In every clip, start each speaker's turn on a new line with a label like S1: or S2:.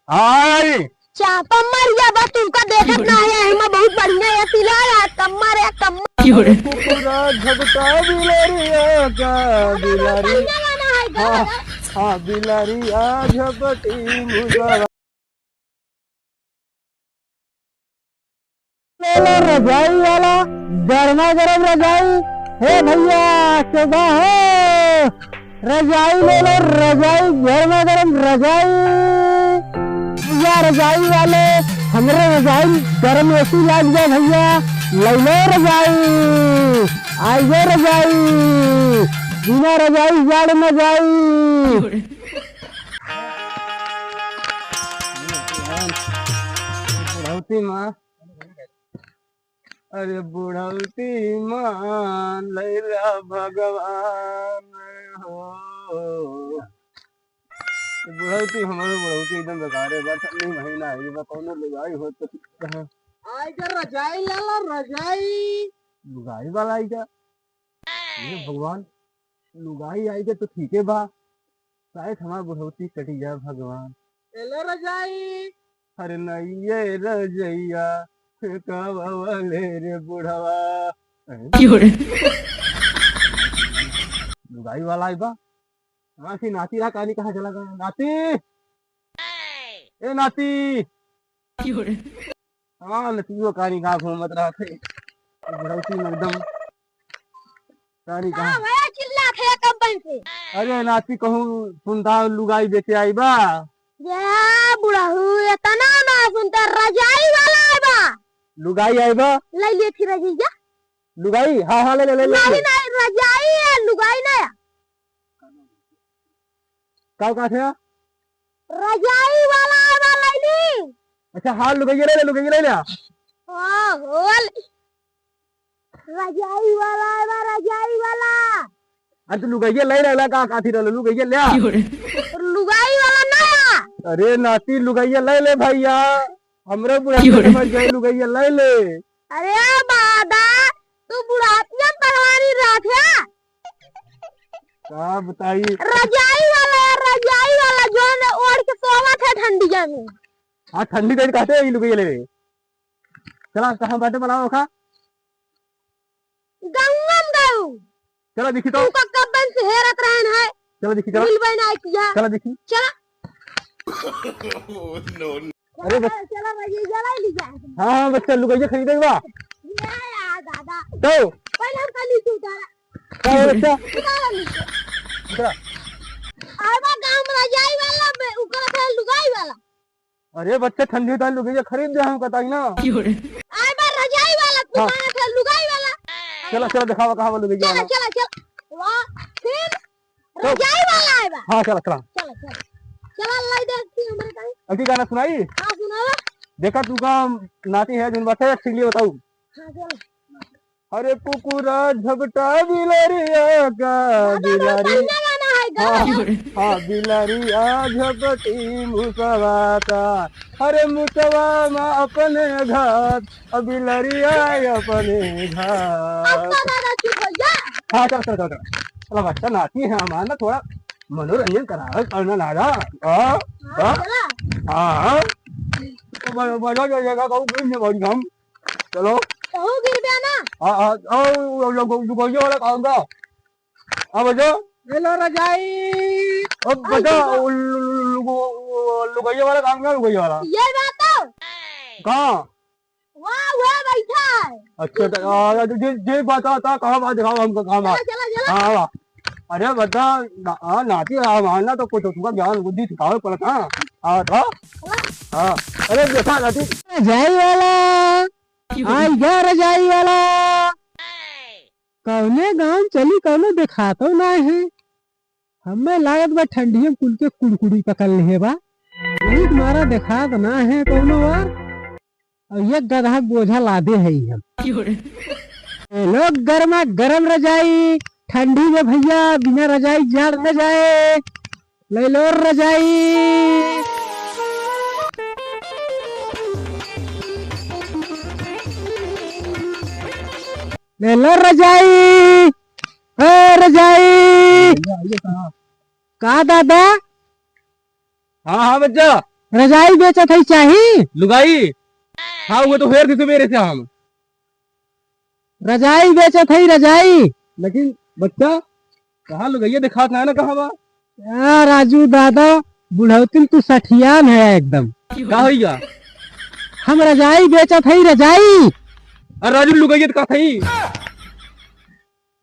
S1: हाय
S2: चापा मर जा बस तुमका देखत ना है हम बहुत बढ़िया है तिला कम्मर है कम्मर
S1: पूरा झपटा बिलरिया का बिलारी।
S2: गाना है
S1: हाँ
S2: गाना
S1: हाँ बिलरिया झपटी मुसवा रजाई वाला गर्मा गर्म रजाई। हे भैया सुबह हो रजाई ले लो रजाई गर्मा गर्म रजाई। भैया रजाई वाले हमरे रजाई गर्म ऐसी लाग जाए भैया ले लो रजाई आइए रजाई बिना रजाई जड़ न जाई। बुढ़ौती माँ अरे बुढ़ौती मान लैला भगवान हो। बुढ़ौती हमारे बुढ़ौती एकदम बेकार है। बस ठंडी महीना है ये कौनो लुगाई हो तो
S2: आई कर रजाई ले लो रजाई
S1: लुगाई वाला आई क्या ये भगवान लुगाई आई क्या तो ठीक है बा शायद हमारी बुढ़ौती कटी जाए भगवान।
S2: ले लो रजाई
S1: अरे नहीं ये रजैया कावले रे बुढ़वा लुगाई वाला आई बा। नाती नाती रहा कहानी कहाँ चला गया नाती ए नाती। हाँ नतीजों कहानी कहाँ घूमत रहा थे बुढ़ौती में एकदम कहानी कहाँ।
S2: भैया चिल्ला थे कंपनी से
S1: अरे नाती कहूँ सुनता लुगाई बेचे आई बा।
S2: ये बुढ़ाऊ इतना ना सुनता रजाई वाला है बा
S1: लुगाई आई बा
S2: ले लिए थी रजाई
S1: लुगाई हाँ हाँ ले ले ले
S2: नहीं नहीं रजाई है लुगाई नहीं
S1: कहाँ कहाँ थे
S2: रजाई वाला है बा ले ली।
S1: अच्छा हाँ लुगाई ले लिया
S2: होल रजाई वाला है बा रजाई वाला
S1: अरे तो लुगाई ले रहा कहाँ कहाँ थी लुगाई लिया
S2: लुगाई वाला नया।
S1: अरे नाती लुगाई ले भैया हमरे बुढ़ापे मर गए लुगाई ले।
S2: अरे बादा तू बुढ़ापिया परवानी रात है
S1: क्या बताइए
S2: रजाई वाला जो है ओढ़ के सोवत है ठंडिया में।
S1: हाँ ठंडी देर कहते हैं लुगाई ले चला कहाँ बाटे बनाओ खा
S2: गंगम गऊ
S1: चलो दिखी तो
S2: तू कब बन से हेरत रहन है
S1: चलो दिखी चलो
S2: दिल बना किया
S1: चलो दिखी
S2: चला
S1: अरे बस
S2: चला भाई जला ली जा।
S1: हाँ हाँ बच्चा लुगाई खरीदेगा
S2: ये यार दादा
S1: तो
S2: पहले हम कल नीचे उतारा
S1: क्या है बच्चा
S2: उतारा नीचे
S1: उतरा।
S2: आवा गांव में रजाई वाला ऊपर है लुगाई वाला।
S1: अरे बच्चा ठंडी होता है लुगाई खरीद दे हम बताई ना
S2: आवा रजाई वाला तू
S1: हाँ।
S2: कहां है लुगाई वाला
S1: चलो चलो दिखावा कहाँ लुगाई
S2: चला
S1: वाला
S2: चला चला वाह फिर रजाई वाला है बा
S1: हाँ चला चला
S2: चला चला चला लाई देखती हमारे कहीं
S1: अभी गाना सुनाई
S2: हां सुनावा
S1: देखा तू का नाती है जिन बात है इसलिए बताऊ।
S2: हां चल
S1: अरे कुकुरा झपटा बिलरिया का बिलारी
S2: गाना है गा
S1: हाँ बिलरिया झपटी मुसवाता। अरे मुसवा में अपने घाट बिलरिया अपने घाट।
S2: अब दादा चुप हो जा।
S1: हाँ चल चल चल चलो बच्चा नाती है हमारा थोड़ा मनोरंजन करा करना नारा हाँ हाँ
S2: चला
S1: हाँ बजा जाएगा बड़ी हम चलो
S2: तो गिर गया ना
S1: हाँ हाँ लुगाई वाला खाऊंगा हाँ बजा
S2: हेलो रजाई
S1: अब बजा लुगाई वाला खाऊंगा लुगाई वाला
S2: ये बात तो
S1: कहाँ
S2: वाह वाह बैठा है।
S1: अच्छा जे बता था कहाँ बात दिखाओ हमको कहाँ बात
S2: चला चला
S1: हाँ अरे बता हाँ नाती मानना तो कुछ तुमका ज्ञान बुद्धि सिखाओ पड़ता हाँ था हाँ अरे देखा नाती रजाई वाला आई गया रजाई वाला कौने गांव चली कौनो देखा तो ना है हमें लागत बा ठंडी में कुल के कुड़कुड़ी पकड़ ले बा यही तुम्हारा देखा तो ना है कौनो बार और ये गधा बोझा लादे है हम लोग गर्मा गर्म रजाई ठंडी में भैया बिना रजाई जड़ न जाए ले लो रजाई। ले लो रजाई रजाई कहा दादा हाँ हाँ बच्चा रजाई बेचत है चाहिए
S3: लुगाई हाँ वो तो फेर थी मेरे से हम
S1: रजाई बेचत है रजाई।
S3: लेकिन बच्चा कहाँ लुगाइया दिखात ना है ना कहाँ बा
S1: राजू दादा बुढ़ौतिन तू सठियान है एकदम।
S3: का भैया
S1: हम रजाई बेचत है रजाई।
S3: अरे राजू लुगाइया का थी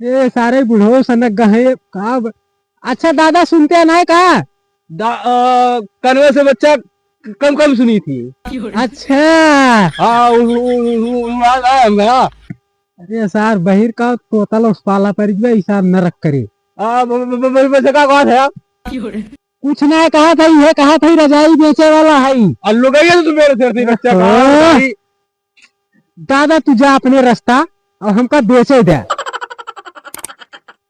S1: ये सारे बुढ़ो सनक गए का अच्छा दादा सुनते हैं ना का
S3: कनवे से बच्चा कम कम सुनी थी।
S1: अच्छा
S3: हाँ
S1: अरे सार बहिर का तोतल उस पाला पर ऐसा न रख करे।
S3: बच्चा का कौन है
S1: कुछ ना कहा था ये कहा था रजाई बेचे वाला है।
S3: लुगाइया तो मेरे से थी बच्चा कहाँ थी?
S1: दादा तू जा अपने रास्ता और हमका बेचे दे।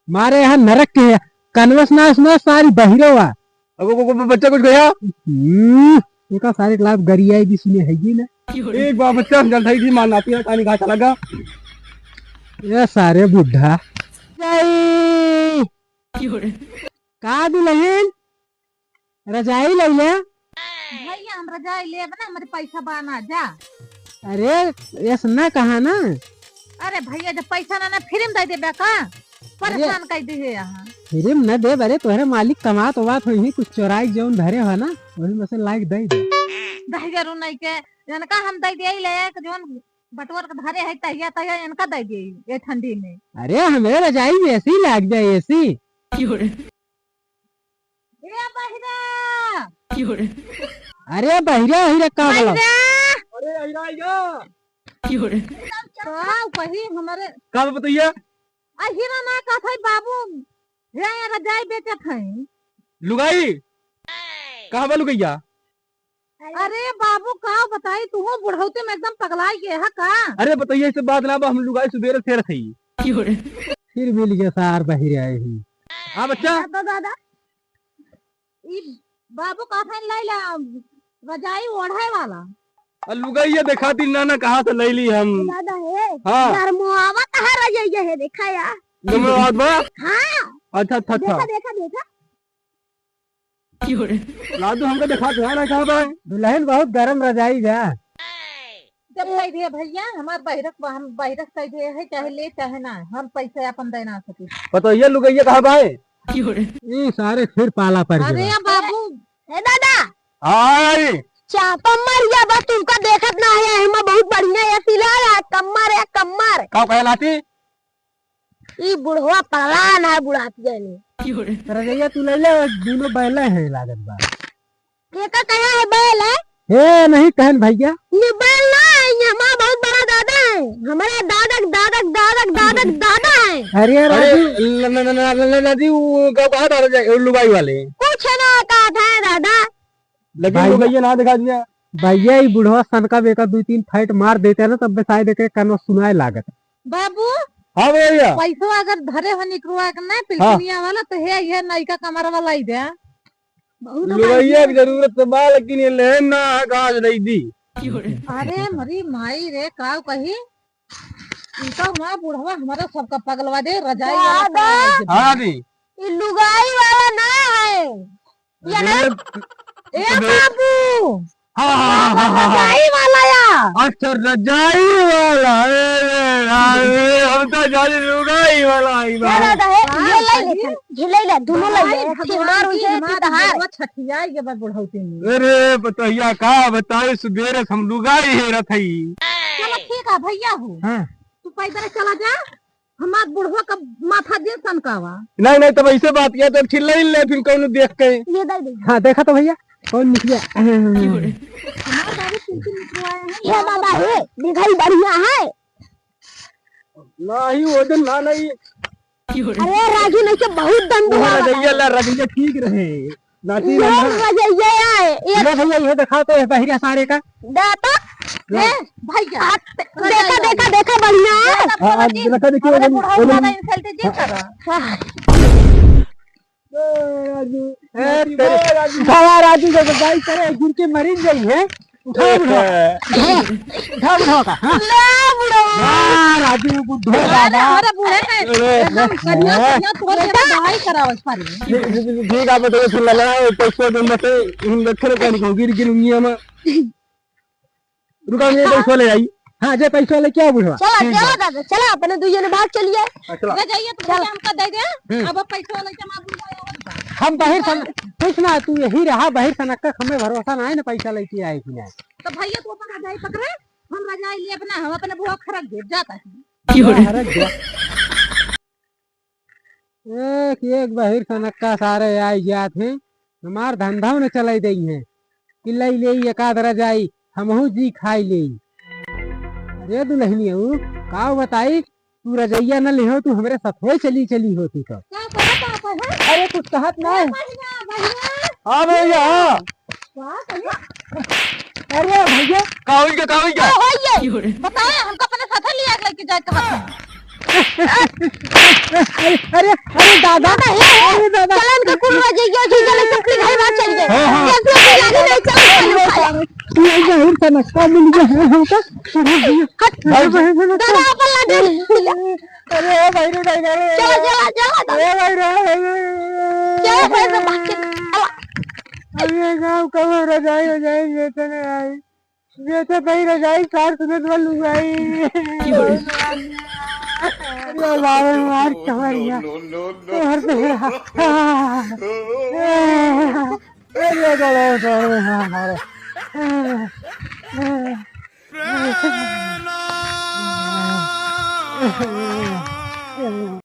S1: मारे यहाँ नरक के कन्वस ना उसमें सारी बहिरो हुआ
S3: बच्चा कुछ गया
S1: उनका सारे क्लास गरियाई भी सुने है ना।
S3: एक बार बच्चा जल थी मान आती है पानी घाटा लगा
S1: ये सारे बुढ़ा का दुल्हन रजाई ले ले
S2: भैया हम रजाई ले ना हमारे पैसा बाना जा।
S1: अरे ये सुनना कहा ना
S2: अरे भैया जब पैसा ना फिल्म दे दे का परेशान कर दी है यहाँ
S1: फिल्म न दे बरे तोहरे मालिक कमा तो बात हुई कुछ चोराई जौन धरे हो ना वही में से लाइक दे दे
S2: जरूर नहीं के इनका हम दे दिए ले जोन बटवर के धरे है तहिया तहिया इनका दे दिए ये ठंडी में।
S1: अरे हमें रजाई में ऐसी लाग जाए ऐसी अरे बहिरा हिरा का बोला
S2: कही हमारे
S3: का बताइए
S2: हीरा ना का था बाबू ये रजाई बेचत है
S3: लुगाई कहाँ बा लुगैया।
S2: अरे बाबू का बताई तू बुढ़ौते में एकदम पगलाई के है का।
S3: अरे बताइए इस बात ना हम लुगाई सुबेरे फेर थी
S1: फिर मिल गया सार बहिरे आई ही।
S3: हाँ बच्चा
S2: दादा बाबू का था लैला रजाई ओढ़े वाला
S3: लुगाइया दिखाती ना कहाँ से ले ली हम
S2: दादा है
S3: हाँ
S2: गरमुआवा कहाँ रजाइया है देखा यार
S3: धन्यवाद बा
S2: हाँ
S3: अच्छा अच्छा अच्छा
S2: देखा देखा
S3: लादू हमको दिखा दो ना कहाँ बा
S1: दुल्हन बहुत गरम रजाई जा
S2: जब कह दिए भैया हमार बहिरक हम बहिरक कह दिए है चाहे ले चाहे ना हम पैसे अपन दे ना सके
S3: बताइए लुगाइया कहाँ बा
S1: ये सारे फिर पाला पर
S2: अरे बाबू है दादा
S3: हाय
S2: चापा मर गया बस तुमका देखत ना है हम बहुत बढ़िया है सिला कम्मर
S3: का कहलाती
S2: ई बुढ़वा पगला ना बुढ़ाती जाने
S1: रजैया तू ले ले दोनों बैले हैं लागत बा
S2: केका कहा है बैल है
S1: हे नहीं कहन भैया
S2: ये बैल ना है ये हमारा बहुत बड़ा दादा है हमारा दादा है।
S1: अरे राजू
S3: नदी कहाँ डाल जाए लुगाई वाले
S2: कुछ ना कहा था दादा
S3: लेकिन लुगाइया ना दिखा दिया
S1: भैया ये बुढ़वा सन का बेका 2-3 फाइट मार देते हैं ना तब शायद के कनो सुनाए लागत।
S2: बाबू
S3: हाँ भैया
S2: पैसा अगर धरे हो निकलवा के ना पिलकुनिया वाला तो है ये नईका कमर वाला ही दे
S3: लुगाइया की जरूरत तो बा लेकिन ये लेन ना गाज नहीं दी।
S2: अरे मरी माई रे का कही इनका हमारा बुढ़वा हमारा सबका पगलवा दे रजाई वाला
S3: हाँ दी
S2: ये लुगाई वाला ना है ये ना ए बाबू रजाई वाला या
S3: अच्छा रजाई वाला हम तो जाने लुगाई वाला ही बा
S2: दादा है ये ले दोनों ले हमार उसे हमार छठिया के बाद बुढ़ौती में।
S3: अरे बताइया का बताए सुबेरे हम लुगाई है रथई
S2: चलो ठीक है भैया हो
S1: हाँ
S2: तू पैदल चला जा हमार बुढ़वा का माथा दिन सनकावा
S3: नहीं तब ऐसे बात किया तो चिल्ला ले फिर कौन देख के
S2: ये दे दे
S1: हाँ देखा तो भैया कौन निकला
S2: हमार दादी पिंकी निकलवाए हैं ये दादा है दिखाई बढ़िया है
S3: नहीं वजन ना नहीं
S2: अरे राजू नहीं से बहुत दंड हुआ
S3: रजैया रजैया ठीक रहे नाची
S2: ये रजैया है ये
S1: भैया ये दिखा तो है बहिरा सारे का
S2: दाता ए भैया देखा बढ़िया है
S3: देखा देखिए
S2: अरे बुढ़ाऊ दादा इंसल्ट जी कर
S1: राजू राजू जब बाई करे गिर के मरीन गई है उठा बुढ़वा का हाँ? राजू बुढ़ो
S2: अरे
S1: दादा
S2: हमारे बूढ़े ने एकदम कन्या कन्या तोड़ के दवाई करावस पारी
S3: ठीक है तो सुन ला पैसे दे मत इन लखर का निको गिर गिरूंगी हम रुका मेरे पैसे ले आई
S1: हाँ जे पैसा ले क्या बुढ़वा
S4: चला दादा चला अपने दुइये ने भाग चलिए
S3: चला
S2: जाइए तो भैया हमका दे दे अब पैसा लेके मां बुलाया
S1: हम बाहर सन कुछ ना तू यही रहा बाहर सनक हमें भरोसा ना है ना पैसा लेके आए कि नहीं
S2: तो भैया तू अपन रजाई पकड़े हम रजाई लिए अपना हम अपने बुआ खरक दे जाता है
S1: हरक गया। एक बाहर सनक्का सारे आई जात हैं हमार धंधा न चलाई दई है किलाई ले एकाध रजाई हमहू जी खाई ले अरे दुल्हनी हूँ का बताई तू रजैया न ले हो तू हमरे सफे चली चली होती तो
S2: क्या कहता है
S1: अरे कुछ कहत नहीं
S2: भैया
S3: हां भैया
S1: अरे भैया
S3: काउल का
S2: बताए हमको अपने साथ लिया लेके जाए कहत
S1: अरे अरे दादा अरे दादा
S4: चलन का कुल रजैया जी चले सबके घर बात चल गए कैसे लागे नहीं चल
S1: तू बाहर सनक्का मिल गया है हमका
S4: दादा अपन लागे
S1: अरे भाई रे
S4: चला
S1: अरे भाई रे
S4: चला पैसे भाग के
S1: अरे गाँव कब रजाई हो जाए बेटे ने आई बेटे भाई रजाई कार सुनत वालू भाई अरे बाबा मार कमरिया हर पे अरे गलो तो